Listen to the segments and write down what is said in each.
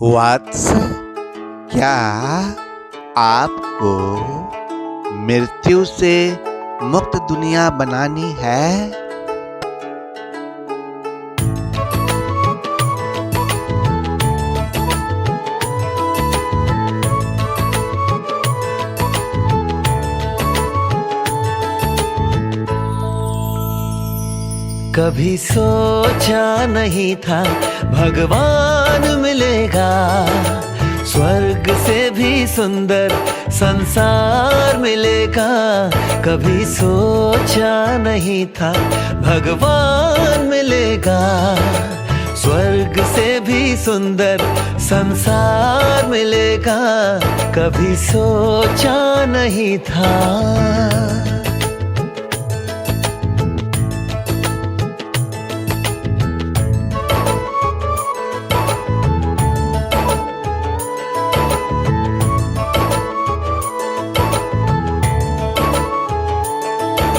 वत्स, क्या आपको मृत्यु से मुक्त दुनिया बनानी है? कभी सोचा नहीं था भगवान मिलेगा, स्वर्ग से भी सुंदर संसार मिलेगा। कभी सोचा नहीं था भगवान मिलेगा, स्वर्ग से भी सुंदर संसार मिलेगा। कभी सोचा नहीं था।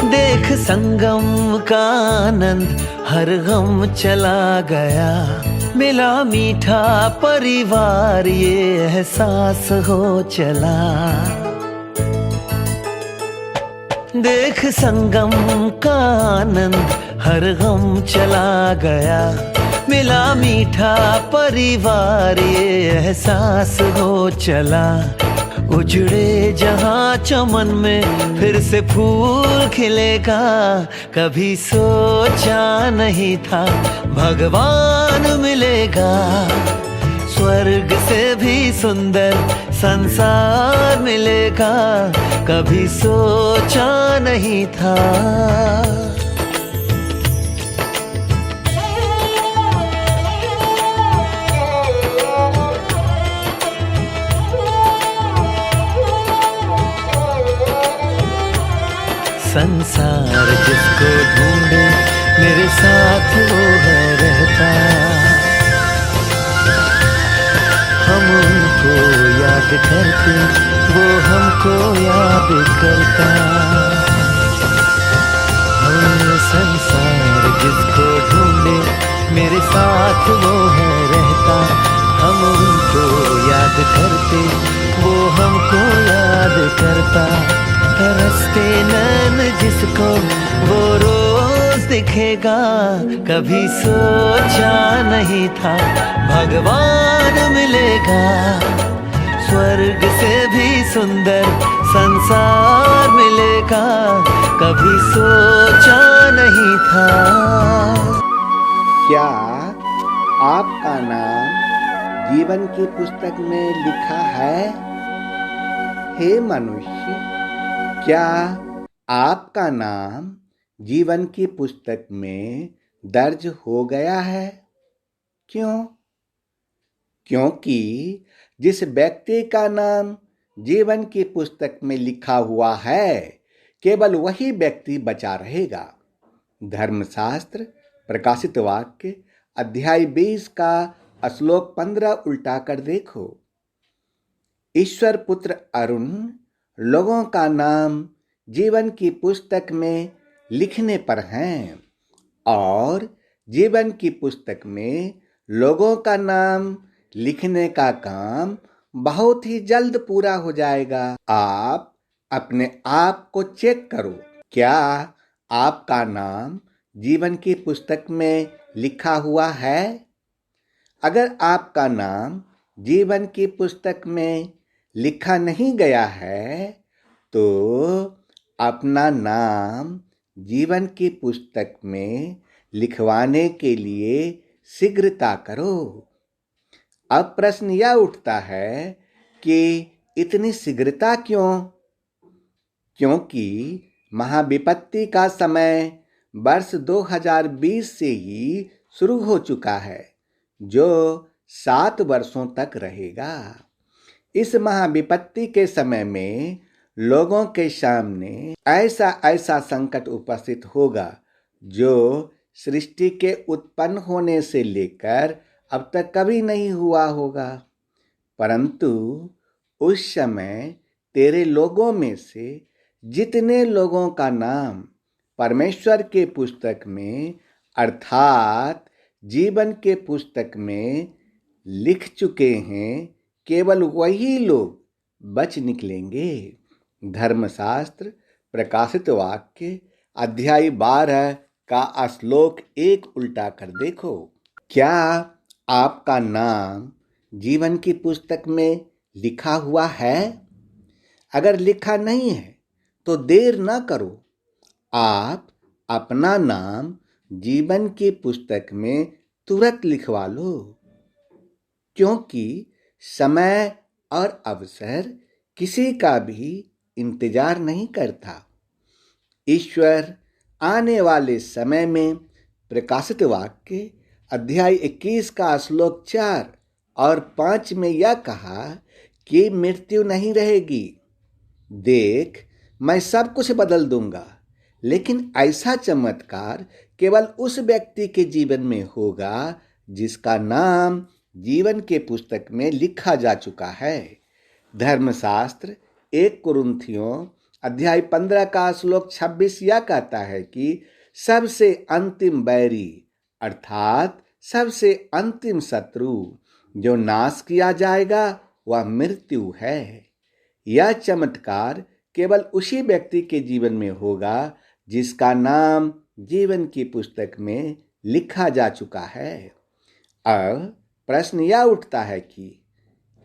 देख संगम का आनंद हर गम चला गया, मिला मीठा परिवार ये एहसास हो चला। देख संगम का आनंद हर गम चला गया, मिला मीठा परिवार ये एहसास हो चला। उजड़े जहां चमन में फिर से फूल खिलेगा। कभी सोचा नहीं था भगवान मिलेगा, स्वर्ग से भी सुंदर संसार मिलेगा। कभी सोचा नहीं था। संसार जिसको ढूंढे मेरे साथ वो है रहता। हम उनको याद करते वो हमको याद करता। हम संसार जिसको ढूंढे मेरे साथ वो है रहता। हम उनको याद करते वो हमको याद करता। तरसते नैन जिसको वो रोज दिखेगा। कभी सोचा नहीं था भगवान मिलेगा, स्वर्ग से भी सुंदर संसार मिलेगा। कभी सोचा नहीं था। क्या आपका नाम जीवन की पुस्तक में लिखा है? हे मनुष्य, क्या आपका नाम जीवन की पुस्तक में दर्ज हो गया है? क्यों? क्योंकि जिस व्यक्ति का नाम जीवन की पुस्तक में लिखा हुआ है, केवल वही व्यक्ति बचा रहेगा। धर्मशास्त्र प्रकाशित वाक्य अध्याय 20 का श्लोक 15 उल्टा कर देखो। ईश्वर पुत्र अरुण लोगों का नाम जीवन की पुस्तक में लिखने पर हैं, और जीवन की पुस्तक में लोगों का नाम लिखने का काम बहुत ही जल्द पूरा हो जाएगा। आप अपने आप को चेक करो, क्या आपका नाम जीवन की पुस्तक में लिखा हुआ है? अगर आपका नाम जीवन की पुस्तक में लिखा नहीं गया है, तो अपना नाम जीवन की पुस्तक में लिखवाने के लिए शीघ्रता करो। अब प्रश्न यह उठता है कि इतनी शीघ्रता क्यों? क्योंकि महाविपत्ति का समय वर्ष 2020 से ही शुरू हो चुका है, जो 7 वर्षों तक रहेगा। इस महाविपत्ति के समय में लोगों के सामने ऐसा संकट उपस्थित होगा जो सृष्टि के उत्पन्न होने से लेकर अब तक कभी नहीं हुआ होगा। परंतु उस समय तेरे लोगों में से जितने लोगों का नाम परमेश्वर के पुस्तक में अर्थात जीवन के पुस्तक में लिख चुके हैं केवल वही लोग बच निकलेंगे। धर्मशास्त्र प्रकाशित वाक्य अध्याय 12 का श्लोक 1 उल्टा कर देखो। क्या आपका नाम जीवन की पुस्तक में लिखा हुआ है? अगर लिखा नहीं है तो देर ना करो, आप अपना नाम जीवन की पुस्तक में तुरंत लिखवा लो, क्योंकि समय और अवसर किसी का भी इंतजार नहीं करता। ईश्वर आने वाले समय में प्रकाशित वाक्य अध्याय 21 का श्लोक 4 और 5 में यह कहा कि मृत्यु नहीं रहेगी। देख, मैं सब कुछ बदल दूंगा, लेकिन ऐसा चमत्कार केवल उस व्यक्ति के जीवन में होगा जिसका नाम जीवन के पुस्तक में लिखा जा चुका है। धर्मशास्त्र 1 कुरिन्थियों अध्याय 15 का श्लोक 26 यह कहता है कि सबसे अंतिम बैरी अर्थात सबसे अंतिम शत्रु जो नाश किया जाएगा वह मृत्यु है। यह चमत्कार केवल उसी व्यक्ति के जीवन में होगा जिसका नाम जीवन की पुस्तक में लिखा जा चुका है। अब प्रश्न यह उठता है कि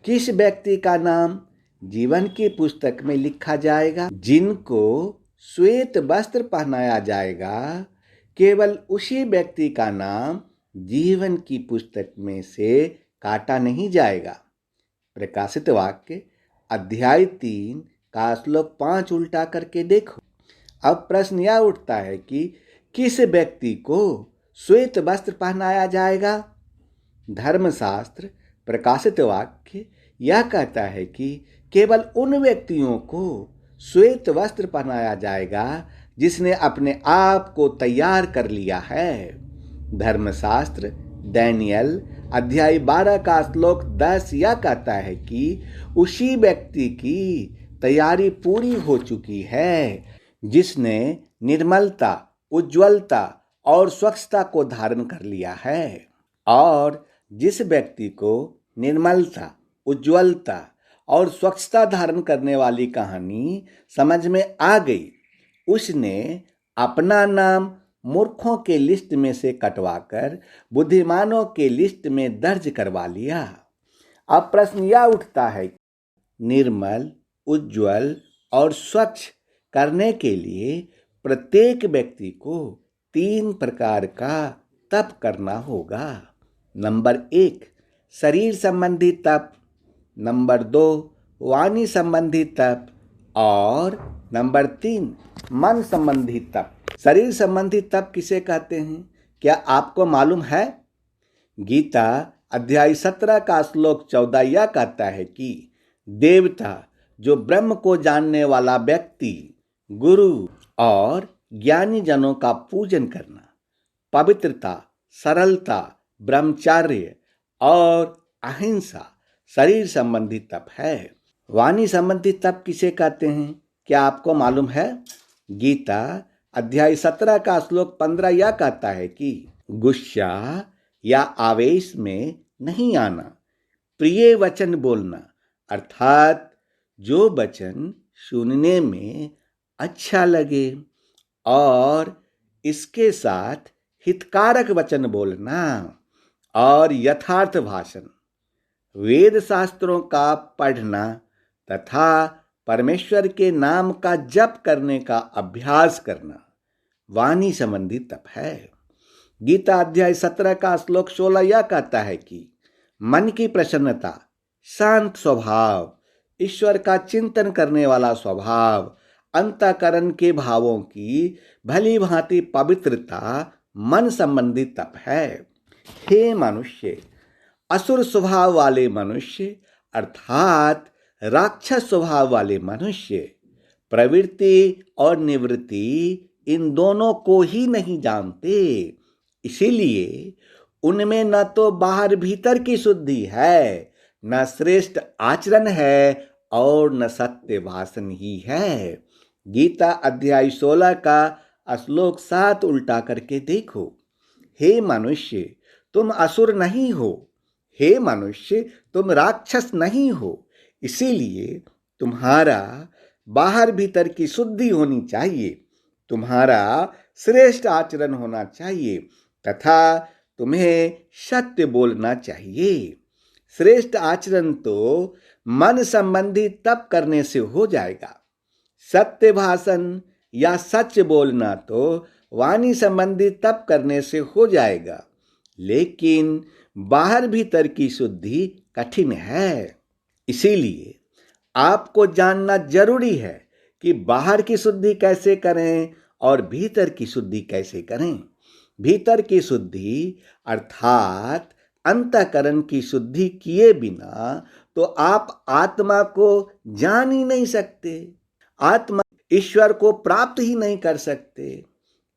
किस व्यक्ति का नाम जीवन की पुस्तक में लिखा जाएगा? जिनको श्वेत वस्त्र पहनाया जाएगा, केवल उसी व्यक्ति का नाम जीवन की पुस्तक में से काटा नहीं जाएगा। प्रकाशित वाक्य अध्याय 3 का श्लोक 5 उल्टा करके देखो। अब प्रश्न यह उठता है कि किस व्यक्ति को श्वेत वस्त्र पहनाया जाएगा? धर्मशास्त्र प्रकाशित वाक्य यह कहता है कि केवल उन व्यक्तियों को श्वेत वस्त्र पहनाया जाएगा जिसने अपने आप को तैयार कर लिया है। धर्मशास्त्र दानियल अध्याय 12 का श्लोक 10 यह कहता है कि उसी व्यक्ति की तैयारी पूरी हो चुकी है जिसने निर्मलता, उज्ज्वलता और स्वच्छता को धारण कर लिया है। और जिस व्यक्ति को निर्मलता, उज्ज्वलता और स्वच्छता धारण करने वाली कहानी समझ में आ गई, उसने अपना नाम मूर्खों के लिस्ट में से कटवाकर बुद्धिमानों के लिस्ट में दर्ज करवा लिया। अब प्रश्न यह उठता है, निर्मल, उज्ज्वल और स्वच्छ करने के लिए प्रत्येक व्यक्ति को 3 प्रकार का तप करना होगा। नंबर 1 शरीर संबंधी तप, नंबर 2 वाणी संबंधी तप और नंबर 3 मन संबंधी तप। शरीर संबंधी तप किसे कहते हैं, क्या आपको मालूम है? गीता अध्याय 17 का श्लोक 14 यह कहता है कि देवता जो ब्रह्म को जानने वाला व्यक्ति, गुरु और ज्ञानी जनों का पूजन करना, पवित्रता, सरलता, ब्रह्मचर्य और अहिंसा शरीर संबंधी तप है। वाणी संबंधी तप किसे कहते हैं, क्या आपको मालूम है? गीता अध्याय 17 का श्लोक 15 यह कहता है कि गुस्सा या आवेश में नहीं आना, प्रिय वचन बोलना, अर्थात जो वचन सुनने में अच्छा लगे और इसके साथ हितकारक वचन बोलना और यथार्थ भाषण, वेद शास्त्रों का पढ़ना तथा परमेश्वर के नाम का जप करने का अभ्यास करना वाणी संबंधी तप है। गीता अध्याय 17 का श्लोक 16 यह कहता है कि मन की प्रसन्नता, शांत स्वभाव, ईश्वर का चिंतन करने वाला स्वभाव, अंतःकरण के भावों की भली भांति पवित्रता मन संबंधी तप है। हे मनुष्य, असुर स्वभाव वाले मनुष्य अर्थात राक्षस स्वभाव वाले मनुष्य प्रवृत्ति और निवृत्ति इन दोनों को ही नहीं जानते, इसीलिए उनमें न तो बाहर भीतर की शुद्धि है, न श्रेष्ठ आचरण है और न सत्य भाषण ही है। गीता अध्याय 16 का श्लोक 7 उल्टा करके देखो। हे मनुष्य, तुम असुर नहीं हो। हे मनुष्य, तुम राक्षस नहीं हो, इसीलिए तुम्हारा बाहर भीतर की शुद्धि होनी चाहिए, तुम्हारा श्रेष्ठ आचरण होना चाहिए तथा तुम्हें सत्य बोलना चाहिए। श्रेष्ठ आचरण तो मन संबंधी तप करने से हो जाएगा। सत्य भाषण या सच बोलना तो वाणी संबंधी तप करने से हो जाएगा, लेकिन बाहर भीतर की शुद्धि कठिन है। इसीलिए आपको जानना जरूरी है कि बाहर की शुद्धि कैसे करें और भीतर की शुद्धि कैसे करें। भीतर की शुद्धि अर्थात अंतःकरण की शुद्धि किए बिना तो आप आत्मा को जान ही नहीं सकते, आत्मा ईश्वर को प्राप्त ही नहीं कर सकते।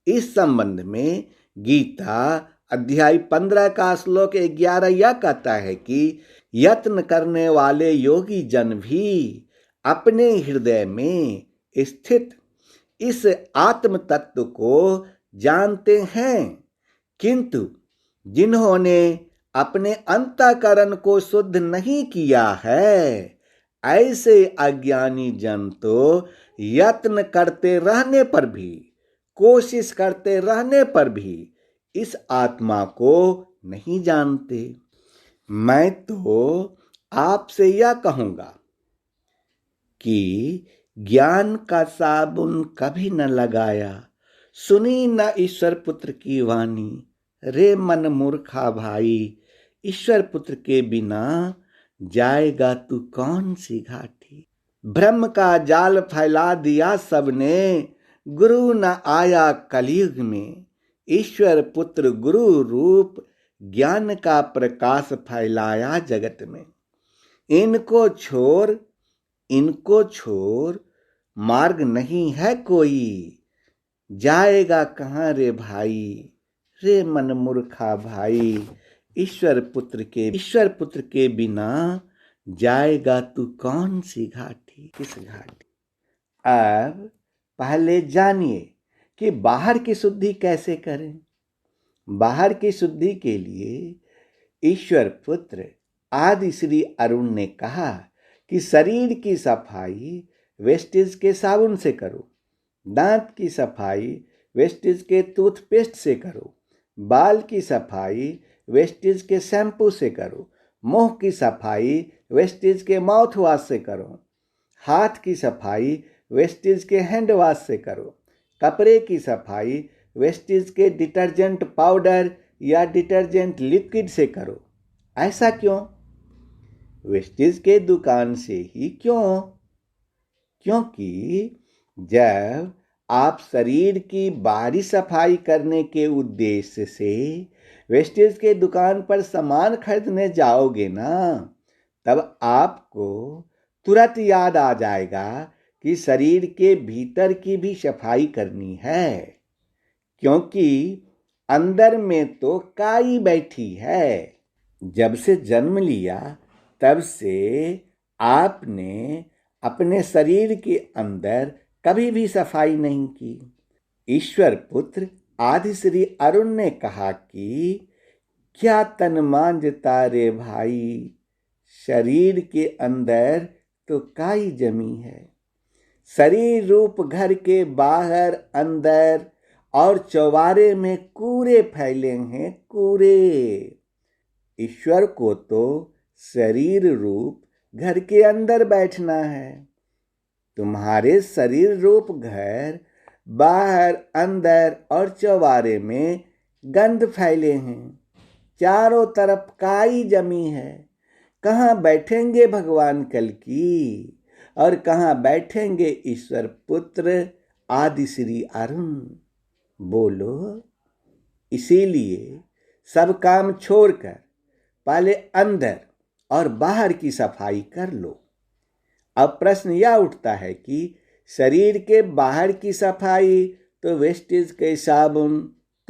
इस संबंध में गीता अध्याय 15 का श्लोक 11 यह कहता है कि यत्न करने वाले योगी जन भी अपने हृदय में स्थित इस आत्म तत्व को जानते हैं, किंतु जिन्होंने अपने अंतःकरण को शुद्ध नहीं किया है, ऐसे अज्ञानी जन तो यत्न करते रहने पर भी, कोशिश करते रहने पर भी इस आत्मा को नहीं जानते। मैं तो आपसे यह कहूंगा कि ज्ञान का साबुन कभी न लगाया, सुनी न ईश्वर पुत्र की वाणी, रे मन मूर्खा भाई, ईश्वर पुत्र के बिना जाएगा तू कौन सी घाटी। ब्रह्म का जाल फैला दिया सबने, गुरु न आया कलयुग में, ईश्वर पुत्र गुरु रूप ज्ञान का प्रकाश फैलाया जगत में। इनको छोड़ मार्ग नहीं है कोई, जाएगा कहाँ रे भाई, रे मन मूर्खा भाई, ईश्वर पुत्र के बिना जाएगा तू कौन सी घाटी, किस घाटी। अब पहले जानिए कि बाहर की शुद्धि कैसे करें। बाहर की शुद्धि के लिए ईश्वर पुत्र आदि श्री अरुण ने कहा कि शरीर की सफाई वेस्टेज के साबुन से करो, दांत की सफाई वेस्टेज के टूथपेस्ट से करो, बाल की सफाई वेस्टेज के शैम्पू से करो, मुंह की सफाई वेस्टेज के माउथ वॉश से करो, हाथ की सफाई वेस्टेज के हैंड वॉश से करो, कपड़े की सफाई वेस्टेज के डिटर्जेंट पाउडर या डिटर्जेंट लिक्विड से करो। ऐसा क्यों? वेस्टेज के दुकान से ही क्यों? क्योंकि जब आप शरीर की बाहरी सफाई करने के उद्देश्य से वेस्टेज के दुकान पर सामान खरीदने जाओगे ना, तब आपको तुरंत याद आ जाएगा कि शरीर के भीतर की भी सफाई करनी है, क्योंकि अंदर में तो काई बैठी है। जब से जन्म लिया तब से आपने अपने शरीर के अंदर कभी भी सफाई नहीं की। ईश्वर पुत्र आदि श्री अरुण ने कहा कि क्या तन मांझता रे भाई, शरीर के अंदर तो काई जमी है। शरीर रूप घर के बाहर अंदर और चौबारे में कूड़े फैले हैं, कूड़े। ईश्वर को तो शरीर रूप घर के अंदर बैठना है। तुम्हारे शरीर रूप घर बाहर अंदर और चौबारे में गंध फैले हैं, चारों तरफ काई जमी है। कहाँ बैठेंगे भगवान कल की, और कहाँ बैठेंगे ईश्वर पुत्र आदि श्री अरुण। बोलो। इसीलिए सब काम छोड़कर पहले अंदर और बाहर की सफाई कर लो। अब प्रश्न यह उठता है कि शरीर के बाहर की सफाई तो वेस्टेज के साबुन,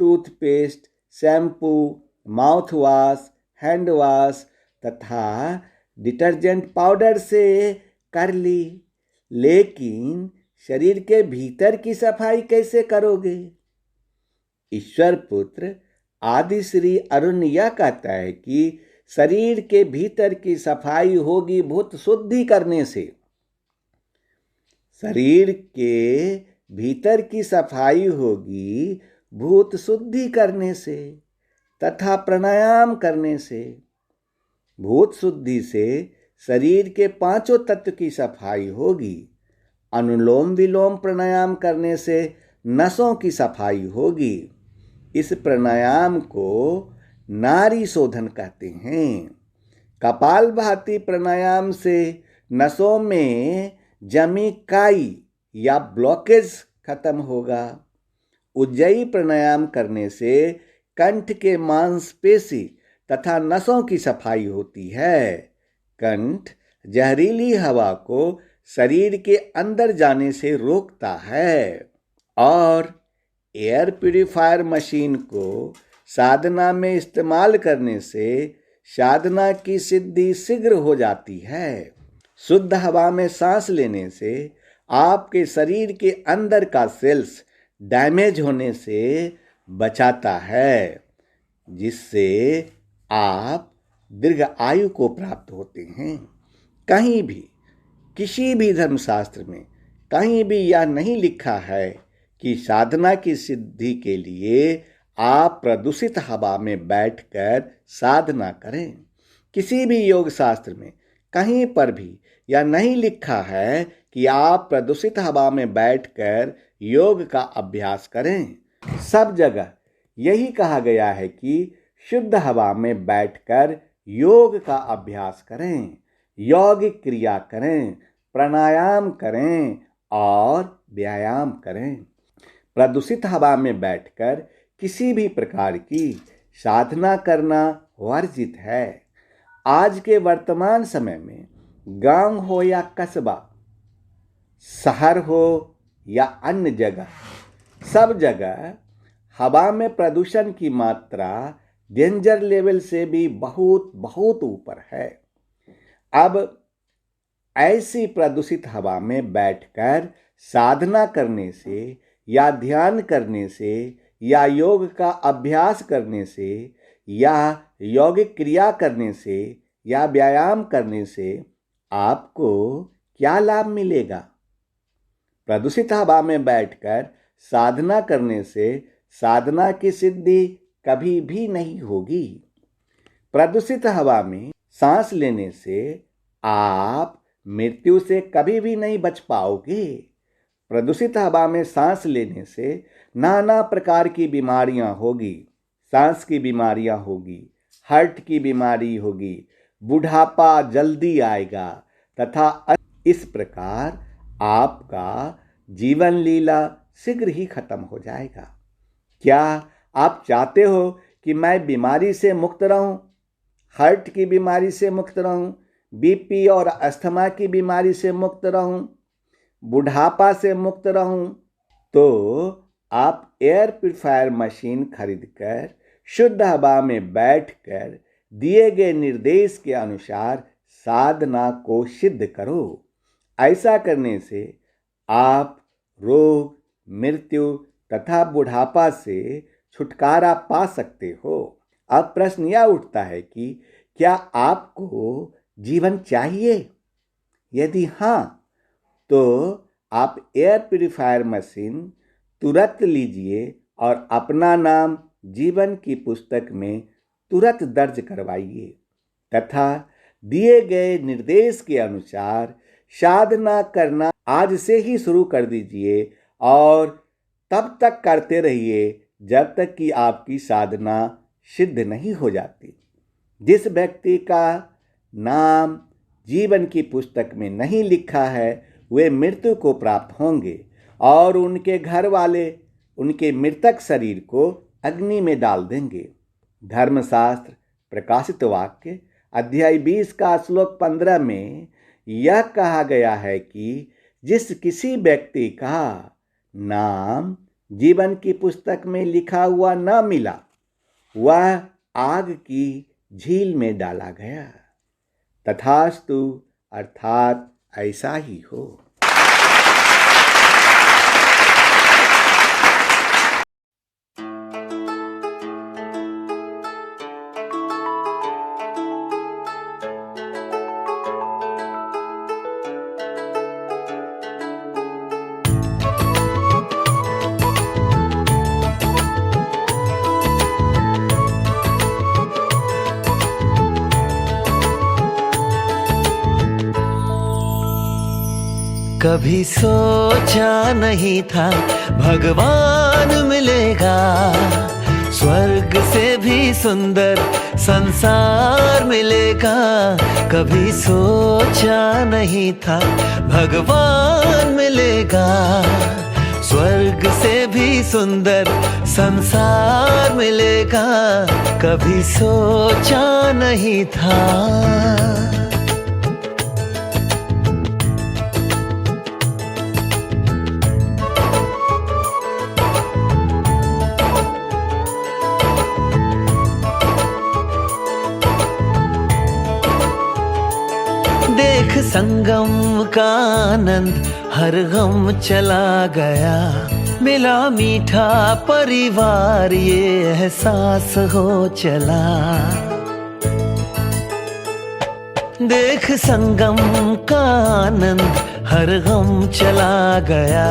toothpaste, shampoo, mouth wash, hand wash तथा डिटर्जेंट पाउडर से कर ली, लेकिन शरीर के भीतर की सफाई कैसे करोगे? ईश्वर पुत्र आदि श्री अरुण यह कहता है कि शरीर के भीतर की सफाई होगी भूत शुद्धि करने से। शरीर के भीतर की सफाई होगी भूत शुद्धि करने से तथा प्राणायाम करने से। भूत शुद्धि से शरीर के पांचों तत्व की सफाई होगी। अनुलोम विलोम प्राणायाम करने से नसों की सफाई होगी। इस प्राणायाम को नाड़ी शोधन कहते हैं। कपालभाति प्राणायाम से नसों में जमी काई या ब्लॉकेज खत्म होगा। उज्जयी प्राणायाम करने से कंठ के मांसपेशी तथा नसों की सफाई होती है। कंठ जहरीली हवा को शरीर के अंदर जाने से रोकता है और एयर प्यूरिफायर मशीन को साधना में इस्तेमाल करने से साधना की सिद्धि शीघ्र हो जाती है। शुद्ध हवा में सांस लेने से आपके शरीर के अंदर का सेल्स डैमेज होने से बचाता है, जिससे आप दीर्घ आयु को प्राप्त होते हैं। कहीं भी किसी भी धर्मशास्त्र में कहीं भी यह नहीं लिखा है कि साधना की सिद्धि के लिए आप प्रदूषित हवा में बैठकर साधना करें। किसी भी योग शास्त्र में कहीं पर भी यह नहीं लिखा है कि आप प्रदूषित हवा में बैठकर योग का अभ्यास करें। सब जगह यही कहा गया है कि शुद्ध हवा में बैठकर योग का अभ्यास करें, यौगिक क्रिया करें, प्राणायाम करें और व्यायाम करें। प्रदूषित हवा में बैठकर किसी भी प्रकार की साधना करना वर्जित है। आज के वर्तमान समय में गांव हो या कस्बा, शहर हो या अन्य जगह, सब जगह हवा में प्रदूषण की मात्रा डेंजर लेवल से भी बहुत बहुत ऊपर है। अब ऐसी प्रदूषित हवा में बैठकर साधना करने से या ध्यान करने से या योग का अभ्यास करने से या यौगिक क्रिया करने से या व्यायाम करने से आपको क्या लाभ मिलेगा? प्रदूषित हवा में बैठकर साधना करने से साधना की सिद्धि कभी भी नहीं होगी। प्रदूषित हवा में सांस लेने से आप मृत्यु से कभी भी नहीं बच पाओगे। प्रदूषित हवा में सांस लेने से नाना प्रकार की बीमारियां होगी। सांस की बीमारियां होगी, हार्ट की बीमारी होगी, बुढ़ापा जल्दी आएगा तथा इस प्रकार आपका जीवन लीला शीघ्र ही खत्म हो जाएगा। क्या आप चाहते हो कि मैं बीमारी से मुक्त रहूं, हार्ट की बीमारी से मुक्त रहूं, बीपी और अस्थमा की बीमारी से मुक्त रहूं, बुढ़ापा से मुक्त रहूं? तो आप एयर प्यूरिफायर मशीन खरीदकर शुद्ध हवा में बैठकर दिए गए निर्देश के अनुसार साधना को सिद्ध करो। ऐसा करने से आप रोग, मृत्यु तथा बुढ़ापा से छुटकारा पा सकते हो। अब प्रश्न यह उठता है कि क्या आपको जीवन चाहिए? यदि हाँ, तो आप एयर प्यूरिफायर मशीन तुरंत लीजिए और अपना नाम जीवन की पुस्तक में तुरंत दर्ज करवाइए तथा दिए गए निर्देश के अनुसार साधना करना आज से ही शुरू कर दीजिए और तब तक करते रहिए जब तक कि आपकी साधना सिद्ध नहीं हो जाती। जिस व्यक्ति का नाम जीवन की पुस्तक में नहीं लिखा है वे मृत्यु को प्राप्त होंगे और उनके घर वाले उनके मृतक शरीर को अग्नि में डाल देंगे। धर्मशास्त्र प्रकाशित वाक्य अध्याय 20 का श्लोक 15 में यह कहा गया है कि जिस किसी व्यक्ति का नाम जीवन की पुस्तक में लिखा हुआ न मिला वह आग की झील में डाला गया। तथास्तु, अर्थात ऐसा ही हो। कभी सोचा नहीं था भगवान मिलेगा, स्वर्ग से भी सुंदर संसार मिलेगा। कभी सोचा नहीं था भगवान मिलेगा, स्वर्ग से भी सुंदर संसार मिलेगा। कभी सोचा नहीं था। देख संगम का आनंद हर गम चला गया, मिला मीठा परिवार ये एहसास हो चला। देख संगम का आनंद हर गम चला गया,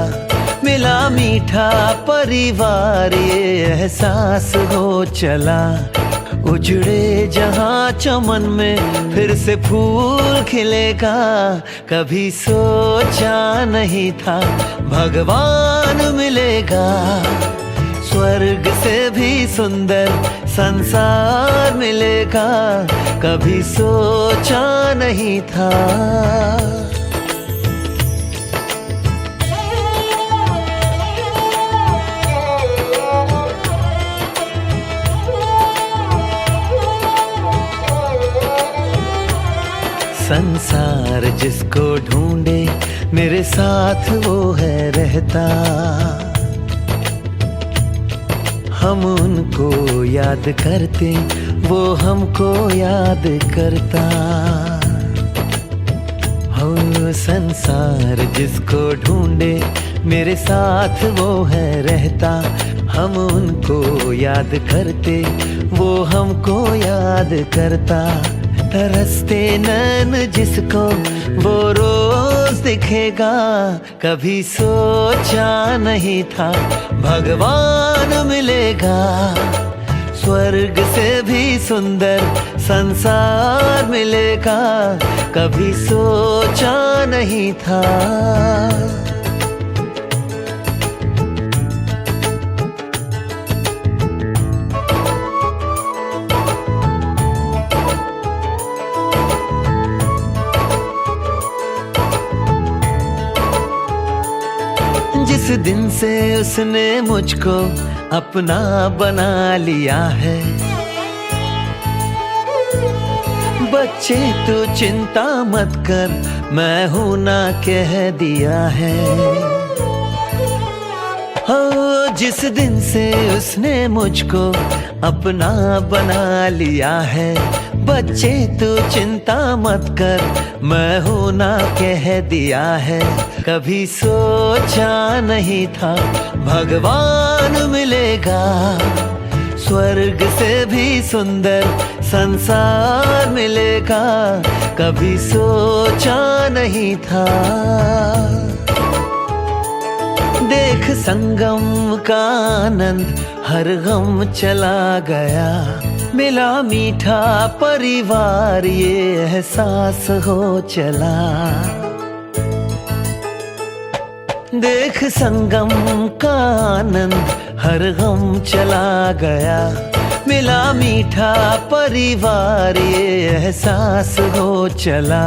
मिला मीठा परिवार ये एहसास हो चला। उजड़े जहां चमन में फिर से फूल खिलेगा, कभी सोचा नहीं था भगवान मिलेगा, स्वर्ग से भी सुंदर संसार मिलेगा। कभी सोचा नहीं था। संसार जिसको ढूंढे मेरे साथ वो है रहता, हम उनको याद करते वो हमको याद करता। हो संसार जिसको ढूंढे मेरे साथ वो है रहता, हम उनको याद करते वो हमको याद करता। तरसते नैन जिसको वो रोज दिखेगा, कभी सोचा नहीं था भगवान मिलेगा, स्वर्ग से भी सुंदर संसार मिलेगा। कभी सोचा नहीं था। जिस दिन से उसने मुझको अपना बना लिया है, बच्चे तू चिंता मत कर मैं हूं ना कह दिया है। हो जिस दिन से उसने मुझको अपना बना लिया है, बच्चे तू चिंता मत कर मैं हूं ना कह दिया है। कभी सोचा नहीं था भगवान मिलेगा, स्वर्ग से भी सुंदर संसार मिलेगा। कभी सोचा नहीं था। देख संगम का आनंद हर गम चला गया, मिला मीठा परिवार ये एहसास हो चला। देख संगम का आनंद हर गम चला गया, मिला मीठा परिवार ये एहसास हो चला।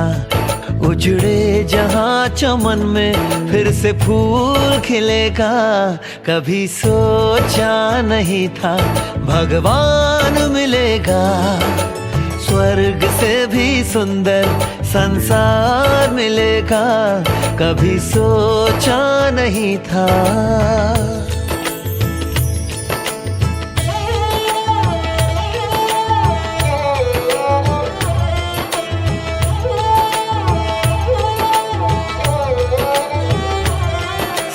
उजड़े जहां चमन में फिर से फूल खिलेगा, कभी सोचा नहीं था भगवान मिलेगा, स्वर्ग से भी सुंदर संसार मिलेगा। कभी सोचा नहीं था।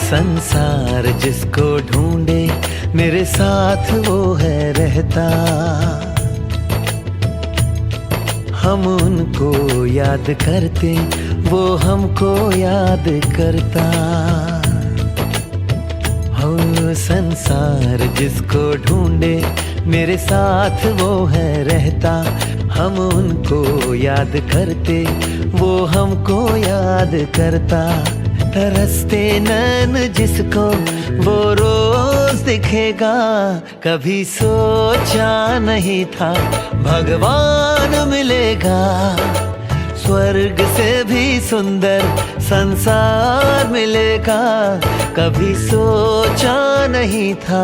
संसार जिसको ढूंढे मेरे साथ वो है रहता, हम उनको याद करते वो हमको याद करता। हो संसार जिसको ढूंढे मेरे साथ वो है रहता, हम उनको याद करते वो हमको याद करता। तरसते नैन जिसको वो रोज दिखेगा, कभी सोचा नहीं था भगवान मिलेगा। स्वर्ग से भी सुंदर संसार मिलेगा, कभी सोचा नहीं था।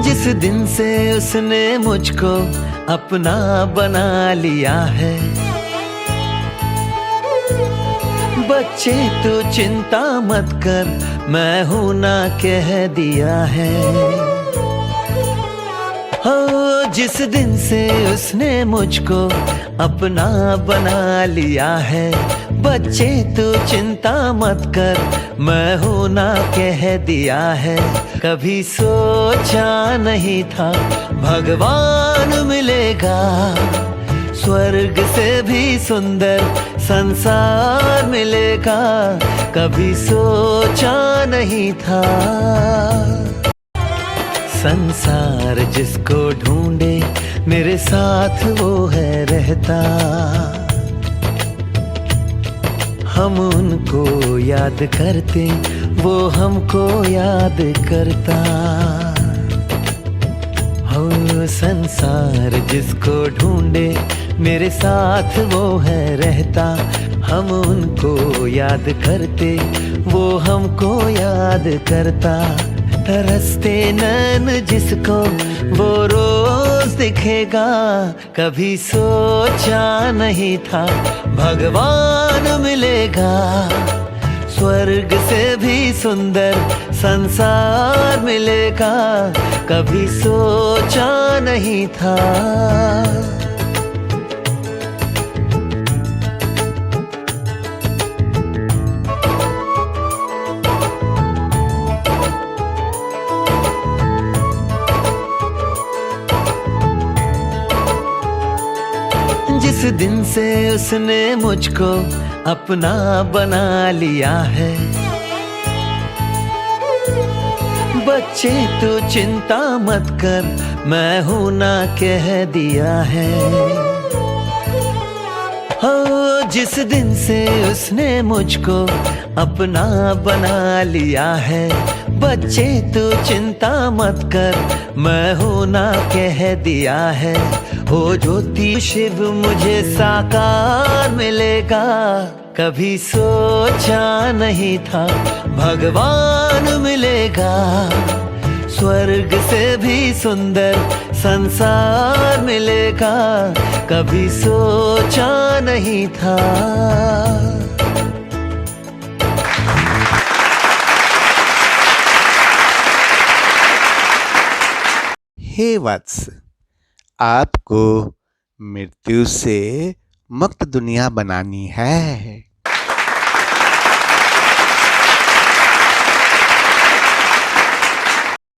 जिस दिन से उसने मुझको अपना बना लिया है, बच्चे तू चिंता मत कर, मैं हूं ना कह दिया है। हो जिस दिन से उसने मुझको अपना बना लिया है, बच्चे तू चिंता मत कर, मैं हूं ना कह दिया है। कभी सोचा नहीं था भगवान मिलेगा, स्वर्ग से भी सुंदर संसार मिलेगा, कभी सोचा नहीं था। संसार जिसको ढूंढे मेरे साथ वो है रहता, हम उनको याद करते वो हमको याद करता। हो संसार जिसको ढूंढे मेरे साथ वो है रहता, हम उनको याद करते वो हमको याद करता। तरसते नैन जिसको वो रोज दिखेगा, कभी सोचा नहीं था भगवान मिलेगा। स्वर्ग से भी सुंदर संसार मिलेगा, कभी सोचा नहीं था। जिस दिन से उसने मुझको अपना बना लिया है, बच्चे तू चिंता मत कर, मैं हूं ना कह दिया है। हो जिस दिन से उसने मुझको अपना बना लिया है, बच्चे तू चिंता मत कर, मैं हूं ना कह दिया है। हो ज्योति शिव मुझे साकार मिलेगा, कभी सोचा नहीं था भगवान मिलेगा। स्वर्ग से भी सुंदर संसार मिलेगा, कभी सोचा नहीं था। हे वत्स, आपको मृत्यु से मुक्त दुनिया बनानी है।